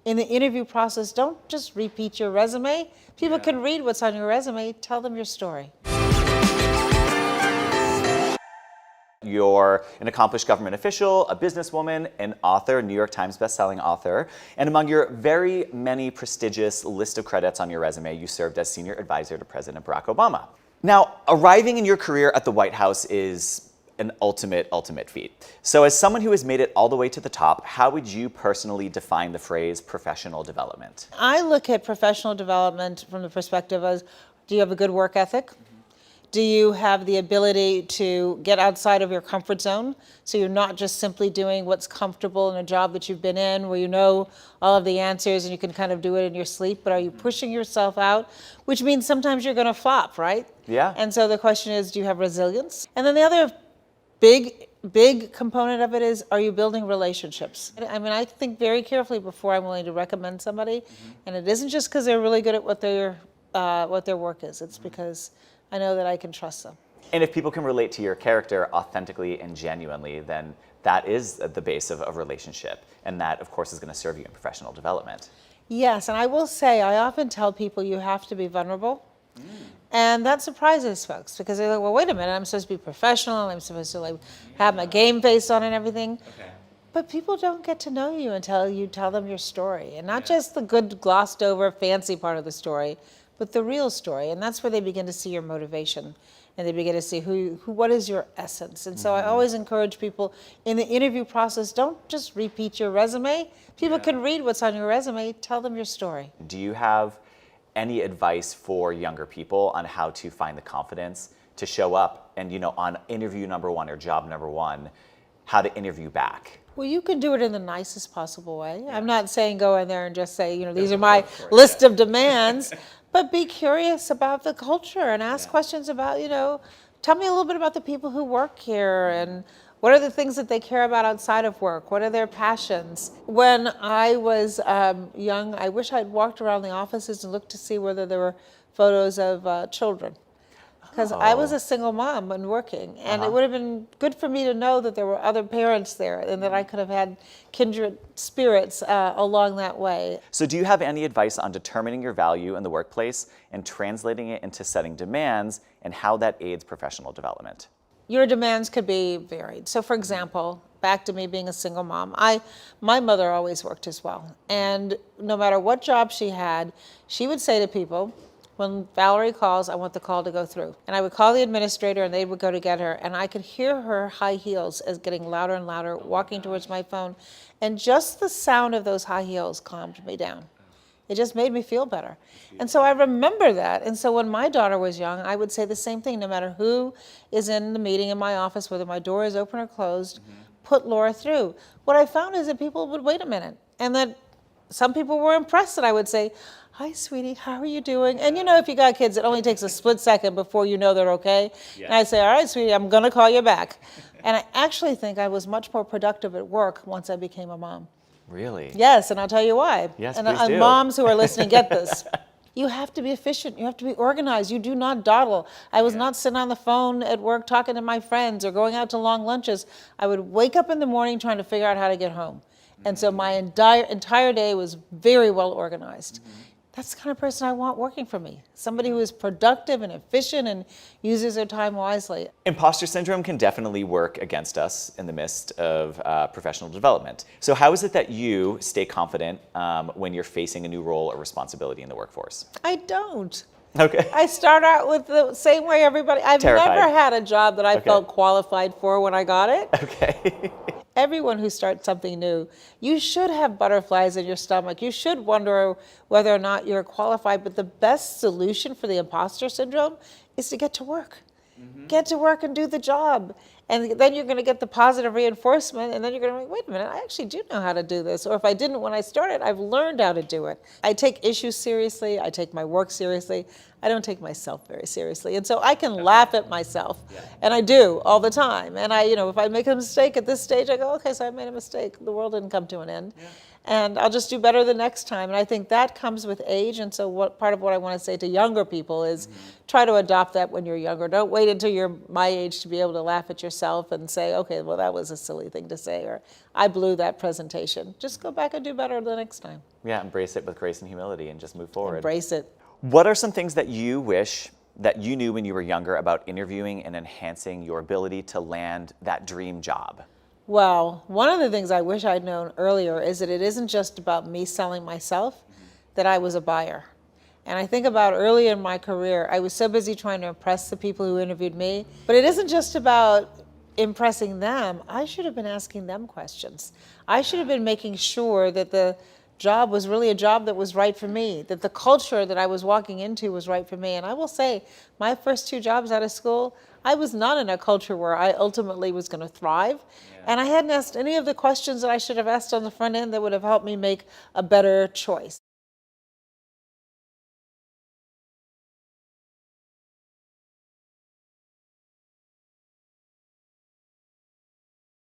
in the interview process, don't just repeat your resume. People can read what's on your resume. Tell them your story. You're an accomplished government official, a businesswoman, an author, New York Times bestselling author, and among your very many prestigious list of credits on your resume, you served as senior advisor to President Barack Obama. Now, arriving in your career at the White House is an ultimate feat. So as someone who has made it all the way to the top, how would you personally define the phrase professional development? I look at professional development from the perspective of, do you have a good work ethic? Do you have the ability to get outside of your comfort zone? So you're not just simply doing what's comfortable in a job that you've been in, where you know all of the answers and you can kind of do it in your sleep, but are you pushing yourself out? Which means sometimes you're gonna flop, right? Yeah. And so the question is, do you have resilience? And then the other big component of it is, are you building relationships? I mean, I think very carefully before I'm willing to recommend somebody, and it isn't just because they're really good at what their work is. It's because I know that I can trust them. And if people can relate to your character authentically and genuinely, then that is the base of a relationship. And that, of course, is going to serve you in professional development. Yes, and I will say, I often tell people you have to be vulnerable. And that surprises folks because they're like, well, wait a minute, I'm supposed to be professional. I'm supposed to like have my game face on and everything. Okay. But people don't get to know you until you tell them your story. And not just the good glossed over fancy part of the story, but the real story. And that's where they begin to see your motivation and they begin to see what is your essence. And so I always encourage people in the interview process, don't just repeat your resume. People can read what's on your resume. Tell them your story. Do you have any advice for younger people on how to find the confidence to show up and, on interview number one or job number one, how to interview back? Well, you can do it in the nicest possible way. I'm not saying go in there and just say, these are my list of demands, but be curious about the culture and ask questions about, tell me a little bit about the people who work here and what are the things that they care about outside of work? What are their passions? When I was young, I wish I'd walked around the offices and looked to see whether there were photos of children. Because I was a single mom and working, and it would have been good for me to know that there were other parents there and that I could have had kindred spirits along that way. So do you have any advice on determining your value in the workplace and translating it into setting demands and how that aids professional development? Your demands could be varied. So for example, back to me being a single mom, my mother always worked as well. And no matter what job she had, she would say to people, when Valerie calls, I want the call to go through. And I would call the administrator and they would go to get her. And I could hear her high heels as getting louder and louder, walking towards my phone. And just the sound of those high heels calmed me down. It just made me feel better. And so I remember that. And so when my daughter was young, I would say the same thing, no matter who is in the meeting in my office, whether my door is open or closed, put Laura through. What I found is that people would wait a minute and that some people were impressed that I would say, hi, sweetie, how are you doing? And if you got kids, it only takes a split second before you know they're okay. And I say, all right, sweetie, I'm gonna call you back. And I actually think I was much more productive at work once I became a mom. Really? Yes, and I'll tell you why. Yes, and please do. Moms who are listening, get this. You have to be efficient. You have to be organized. You do not dawdle. I was not sitting on the phone at work talking to my friends or going out to long lunches. I would wake up in the morning trying to figure out how to get home. And so my entire day was very well organized. That's the kind of person I want working for me. Somebody who is productive and efficient and uses their time wisely. Imposter syndrome can definitely work against us in the midst of professional development. So how is it that you stay confident when you're facing a new role or responsibility in the workforce? I don't. Okay. I start out with the same way everybody. I've Terrified. never had a job that I felt qualified for when I got it. Okay. Everyone who starts something new, you should have butterflies in your stomach. You should wonder whether or not you're qualified. But the best solution for the imposter syndrome is to get to work. Get to work and do the job. And then you're going to get the positive reinforcement. And then you're going to be, wait a minute, I actually do know how to do this. Or if I didn't when I started, I've learned how to do it. I take issues seriously. I take my work seriously. I don't take myself very seriously. And so I can laugh at myself. And I do all the time. And if I make a mistake at this stage, I go, okay, so I made a mistake. The world didn't come to an end. and I'll just do better the next time. And I think that comes with age. And so part of what I want to say to younger people is try to adopt that when you're younger. Don't wait until you're my age to be able to laugh at yourself and say, okay, well, that was a silly thing to say, or I blew that presentation. Just go back and do better the next time. Yeah, embrace it with grace and humility and just move forward. Embrace it. What are some things that you wish that you knew when you were younger about interviewing and enhancing your ability to land that dream job? Well, one of the things I wish I'd known earlier is that it isn't just about me selling myself, that I was a buyer. And I think about early in my career, I was so busy trying to impress the people who interviewed me, but it isn't just about impressing them. I should have been asking them questions. I should have been making sure that the job was really a job that was right for me, that the culture that I was walking into was right for me. And I will say, my first 2 jobs out of school, I was not in a culture where I ultimately was going to thrive. And I hadn't asked any of the questions that I should have asked on the front end that would have helped me make a better choice.